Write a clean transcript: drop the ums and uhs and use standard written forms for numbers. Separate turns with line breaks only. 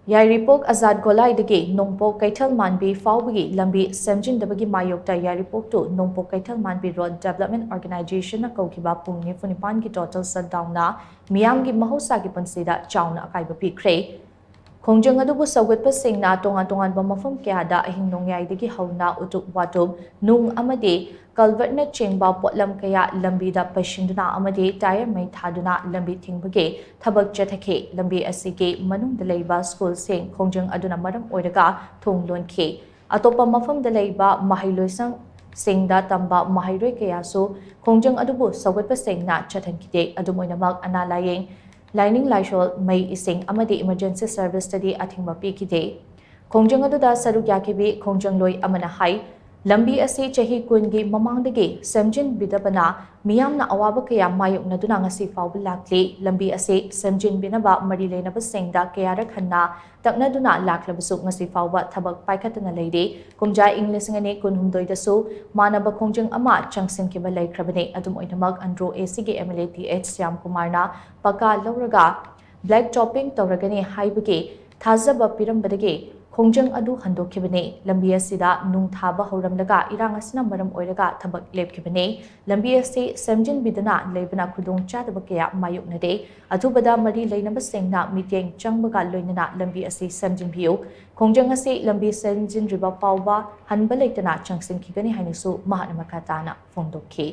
Yairipok Azad Golai dagi Nongpok Keithelmanbi phaoba Lambi shemjindaba mayok ta Yairipok to Nongpok Keithelmanbi Road Development Organization na koukhiba pung nifunipan ki total shutdown na meeyam ki mahousha ki Punsida Chaona Akaiba Pikhre Khongjang adubu sawgatpa singna tongan ba mafam kyada ahing nongyai hauna utuk watum nung amade kalvertna chengba potlam kaya lambi da pashinduna amade tire mai thaduna lambi thingbage thabak chathake lambi asige manung da leiba school sing khongjang aduna maram oiraga thong lonkhe atopa mafam da leiba mahailoisang singda tamba mahairoi kaya so khongjang adubu sawgatpa singna chathankite adumoinamak analayeng Lining Lishol May Ising Amadi Emergency Service Study Athingba Pikide. Khongjang aduda saruk yakibi khongjang loi amana hai Lambi asi chahi kungi mamangdagi semjin bidabana meeyam na awaba kaya mayok na duna ngasi phaoba lakli Lambi asi semjin binaba mari leinaba singda kaya rakhanna takna duna laklabasu ngasi phaoba thabak paikhatana leide kumja English ngani kunhumdoi dasu manaba khongjang ama changsim kiba laikhrabane adum oinamak andro AC ge MLA TH Syam Kumarna paka lauraga black topping tawragani haibage thazaba pirambadage Khongjang adu handokhibane lambi asida nung thaba horamlaga irang asina maram oiraga thabak lepkhibane lambi asi semjin bidana lebana khudong chadaba kaya mayok nade athubada mari leinaba sengna miteng changbaga loinana lambi asi semjin biu khongjang asi lambi semjin riba phaoba hanba leitana changsim khigani hainisu mahatna makatana phongdokhi